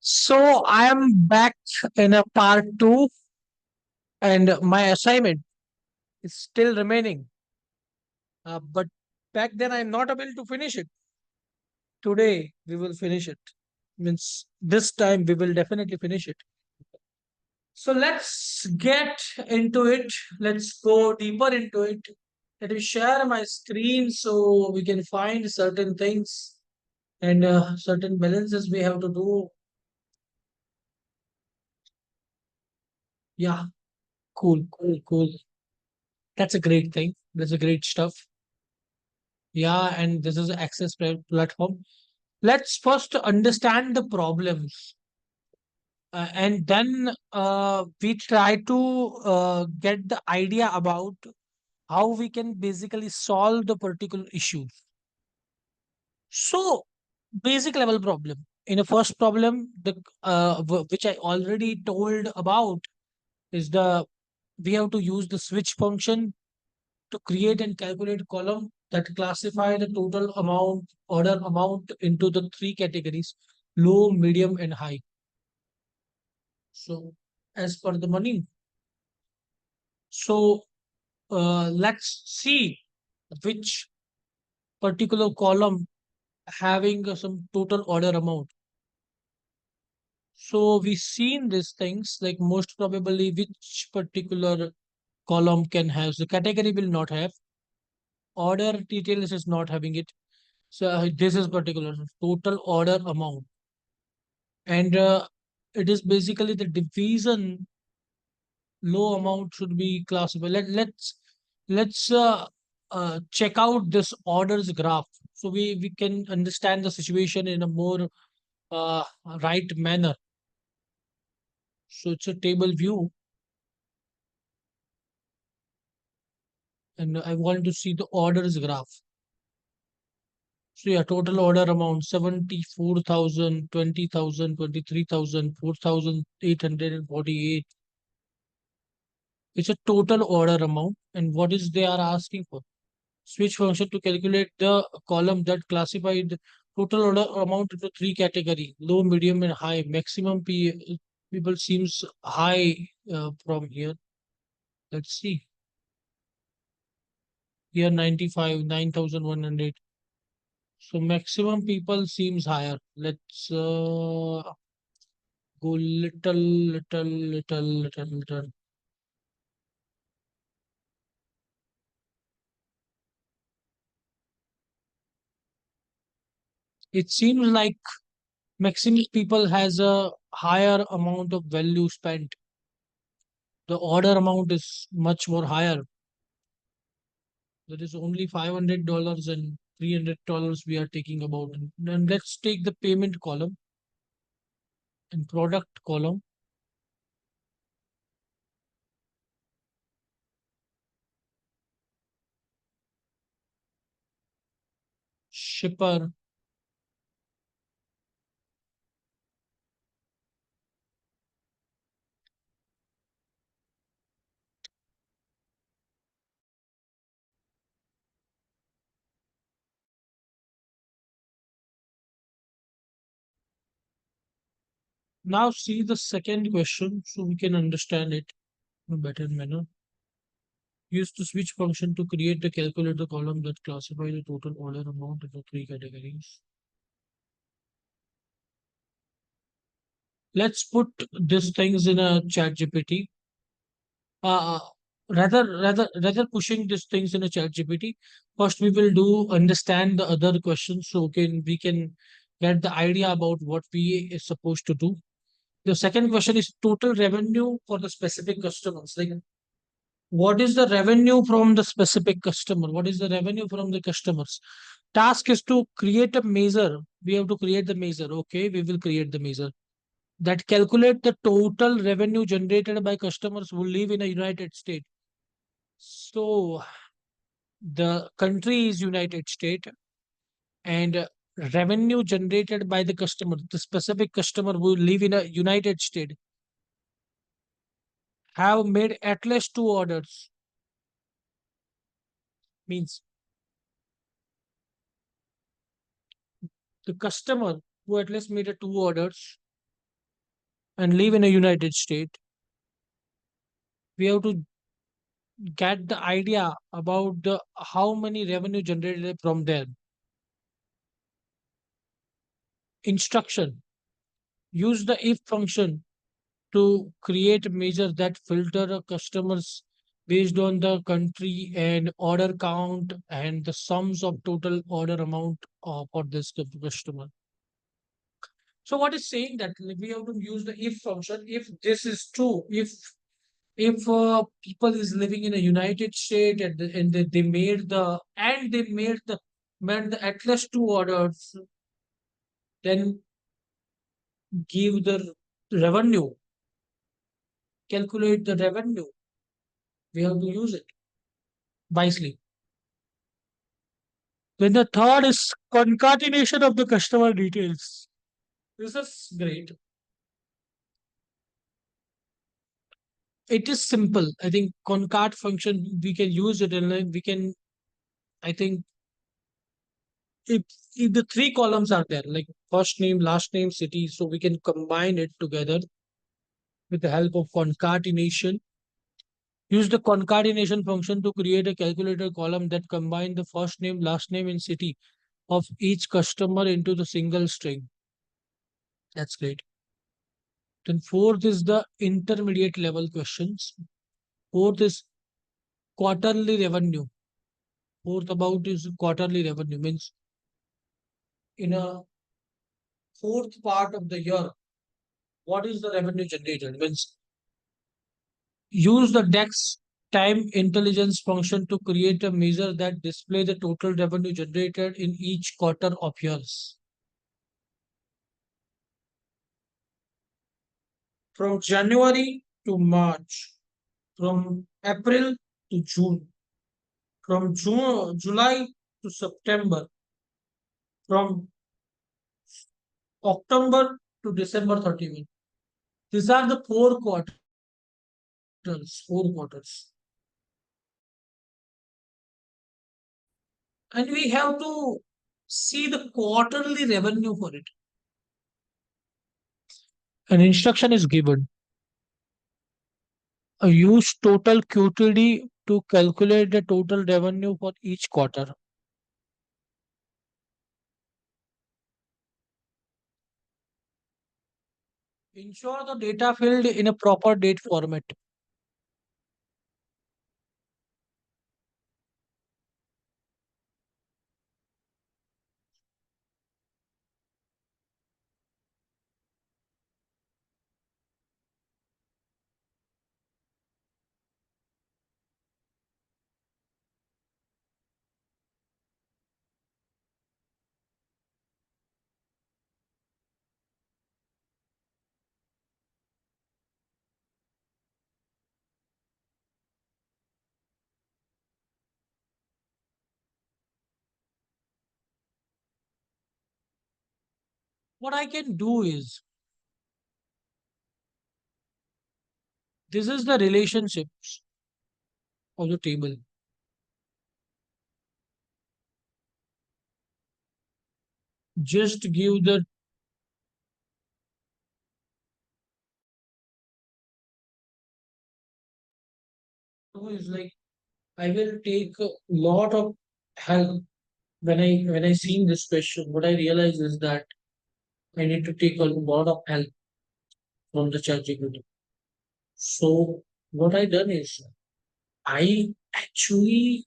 So I am back in a part two, and my assignment is still remaining. But back then I'm not able to finish it. Today we will finish it. Means this time we will definitely finish it. So let's get into it. Let's go deeper into it. Let me share my screen so we can find certain things and certain balances we have to do. Yeah, cool, cool, cool. That's a great thing. That's a great stuff. Yeah, and this is access platform. Let's first understand the problems, and then we try to get the idea about how we can basically solve the particular issue. So, basic level problem. In the first problem, which I already told about, is the we have to use the switch function to create and calculate column that classify the total amount order amount into the three categories: low, medium, and high. So as per the money, so let's see which particular column having some total order amount. So we seen these things, like most probably which particular column can have, the category will not have, order details is not having it. So this is particular total order amount, and it is basically the division. Low amount should be classified. Let's check out this orders graph so we can understand the situation in a more right manner. So it's a table view, and I want to see the orders graph. So yeah, total order amount 74,000, 20,000, 23,000, 4,848. It's a total order amount, and what is they are asking for? Switch function to calculate the column that classified total order amount into three category: low, medium, and high. Maximum people seems high from here. Let's see. Here 95, 9,100. So maximum people seems higher. Let's go little. It seems like maximum people has a higher amount of value spent. The order amount is much more higher. That is only $500 and $300 we are taking about. And let's take the payment column and product column. Shipper. Now see the second question so we can understand it in a better manner. Use the switch function to create the calculator column that classify the total order amount into three categories. Let's put these things in a chat GPT. uh, rather pushing these things in a chat GPT, first we will do understand the other questions so we can get the idea about what we is supposed to do. The second question is total revenue for the specific customers. Like, what is the revenue from the specific customer? What is the revenue from the customers? Task is to create a measure. We have to create the measure. Okay, we will create the measure that calculate the total revenue generated by customers who live in a United States. So the country is United States, and revenue generated by the customer, the specific customer who live in a United States, have made at least two orders. Means the customer who at least made a two orders and live in a United State, we have to get the idea about the how many revenue generated from there. Instruction: use the if function to create a measure that filter a customers based on the country and order count and the sums of total order amount for this customer. So what is saying that we have to use the if function if this is true. If people is living in a United State and they made the at least two orders, then give the revenue, calculate the revenue. We have to use it wisely. Then the third is concatenation of the customer details. This is great. It is simple. I think concat function we can use it and then we can. I think if if the three columns are there, like first name, last name, city, so we can combine it together with the help of concatenation. Use the concatenation function to create a calculator column that combine the first name, last name, and city of each customer into the single string. That's great. Then fourth is the intermediate level questions. Fourth is quarterly revenue. Fourth about is quarterly revenue means in a fourth part of the year, what is the revenue generated? Means use the DEX time intelligence function to create a measure that display the total revenue generated in each quarter of years. From January to March, from April to June, from July to September, from October to December 31. These are the four quarters. And we have to see the quarterly revenue for it. An instruction is given. Use total QTD to calculate the total revenue for each quarter. Ensure the data filled in a proper date format. What I can do is, this is the relationships of the table. Just give the is like I will take a lot of help when I seen this question. What I realize is that I need to take a lot of help from the ChatGPT. So what I done is I actually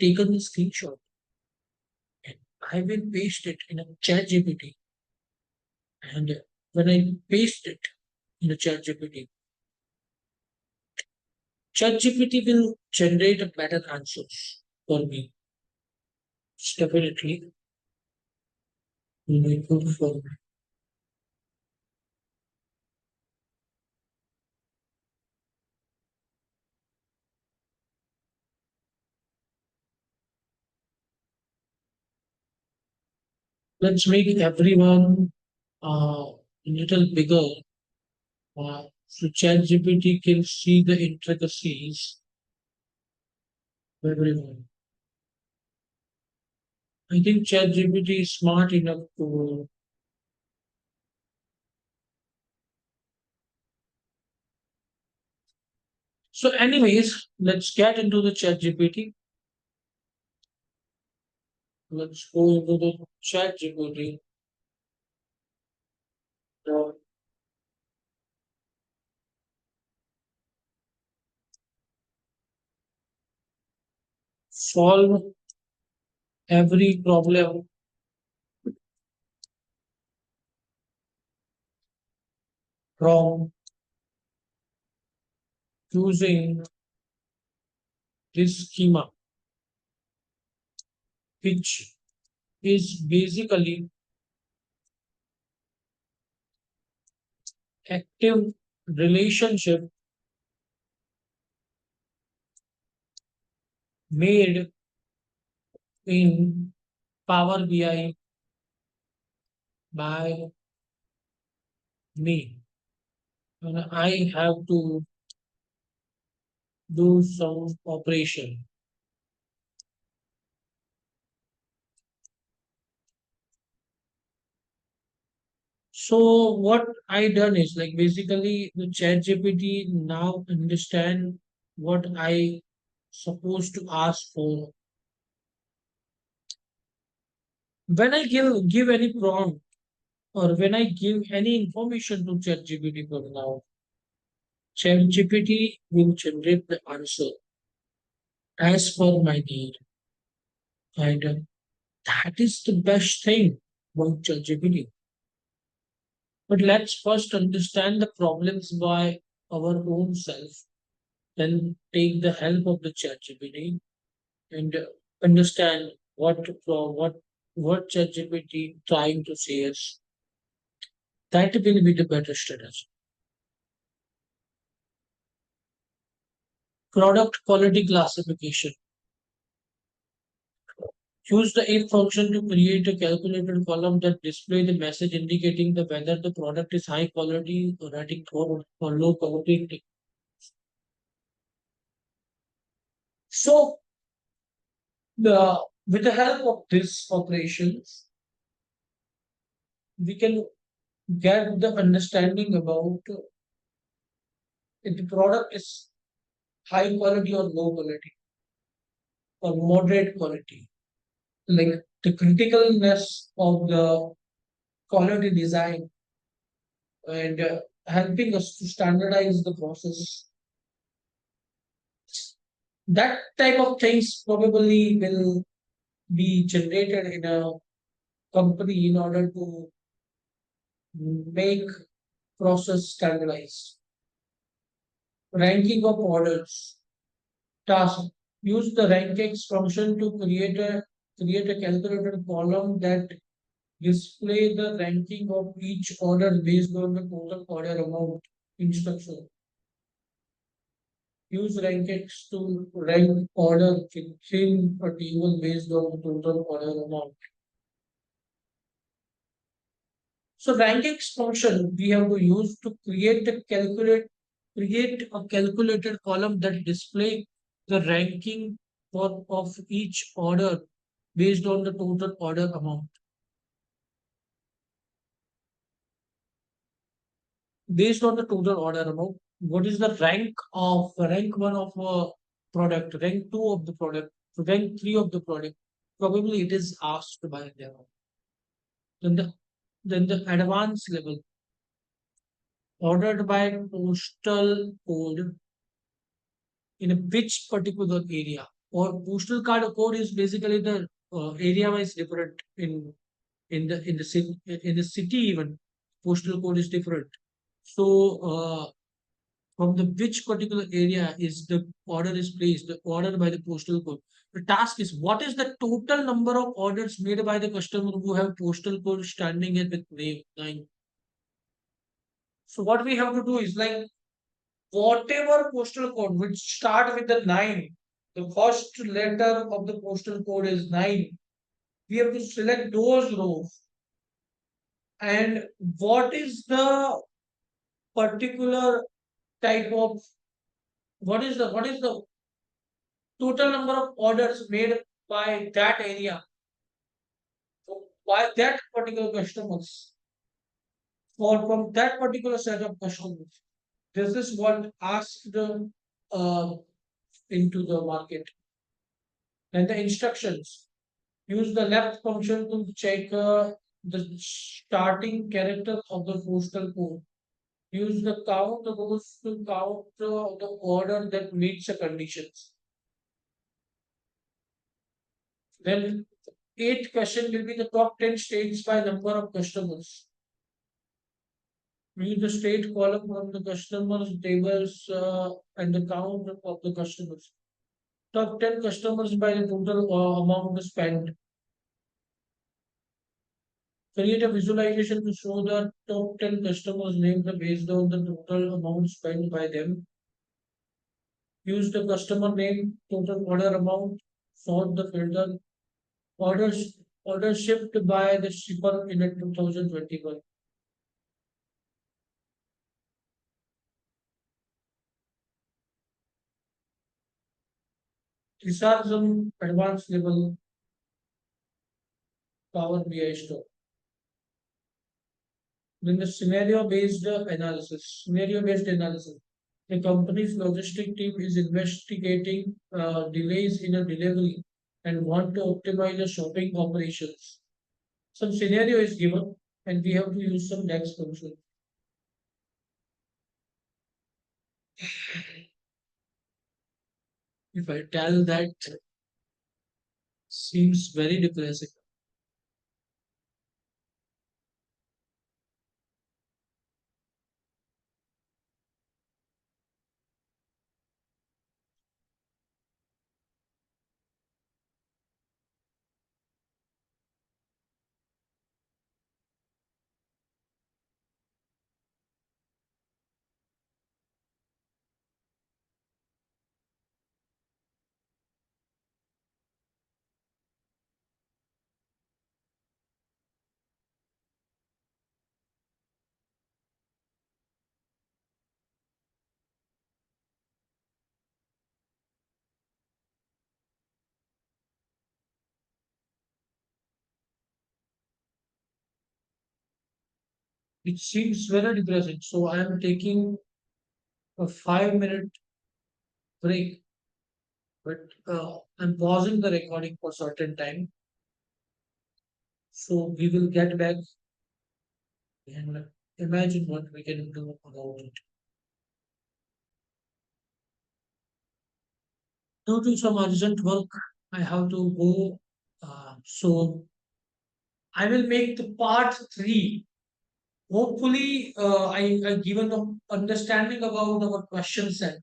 taken the screenshot and I will paste it in a ChatGPT. And when I paste it in a ChatGPT, ChatGPT will generate a better answers for me. It's definitely good for me. Let's make everyone a little bigger so ChatGPT can see the intricacies of everyone. I think ChatGPT is smart enough to So, anyways, let's get into the chat GPT. Let's go into the chat GPT. Uh, solve every problem from using this schema, which is basically active relationship made in Power BI by me. And I have to do some operation. So what I done is like basically the chat GPT now understand what I supposed to ask for. When I give any prompt or when I give any information to chat GPT for now, chat GPT will generate the answer as per my need. And that is the best thing about chat GPT. But let's first understand the problems by our own self, then take the help of the ChatGPT and understand what ChatGPT trying to say is. That will be the better strategy. Product quality classification. Use the if function to create a calculated column that display the message indicating the whether the product is high quality or rating poor or low quality. So with the help of this operations, we can get the understanding about if the product is high quality or low quality or moderate quality. Like the criticalness of the quality design and helping us to standardize the process. That type of things probably will be generated in a company in order to make process standardized. Ranking of orders. Task. Use the rankings function to create a calculated column that display the ranking of each order based on the total order amount. Instruction. Use rankings to rank order within a table based on the total order amount. So rankings function we have to use to create a calculated column that display the ranking of each order based on the total order amount. Based on the total order amount, what is the rank one of a product, rank two of the product, rank three of the product? Probably it is asked by them. Then the advanced level, ordered by postal code in a which particular area. Or postal card code is basically the area wise different in the city even postal code is different. So from the which particular area is the order is placed, the order by the postal code. The task is what is the total number of orders made by the customer who have postal code standing in with name 9. So what we have to do is like whatever postal code which start with the 9, the first letter of the postal code is 9. We have to select those rows and what is the particular type of what is the total number of orders made by that area by that particular customers or from that particular set of customers. This is what asked uh, into the market. And the instructions. Use the left function to check the starting character of the postal code. Use the count rows to count the order that meets the conditions. Then eighth question will be the top 10 states by number of customers. Use the state column from the customers tables and the count of the customers. Top 10 customers by the total amount spent. Create a visualization to show the top 10 customers named based on the total amount spent by them. Use the customer name, total order amount, sort the filter, orders order shipped by the shipper in a 2021. These are some advanced level Power BI store. Then the scenario based analysis. Scenario based analysis. The company's logistic team is investigating delays in a delivery and want to optimize the shopping operations. Some scenario is given, and we have to use some DAX function. If I tell that seems very depressing. It seems very depressing. So I am taking a 5 minute break, but I'm pausing the recording for certain time. So we will get back and imagine what we can do about it. Due to some urgent work, I have to go. So I will make the part three. Hopefully, I given the understanding about our question set.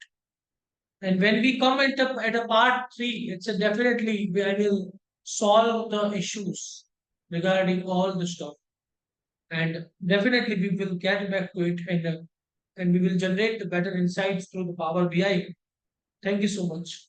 And when we come at a part three, it's a definitely I will solve the issues regarding all the stuff. And definitely we will get back to it and we will generate the better insights through the Power BI. Thank you so much.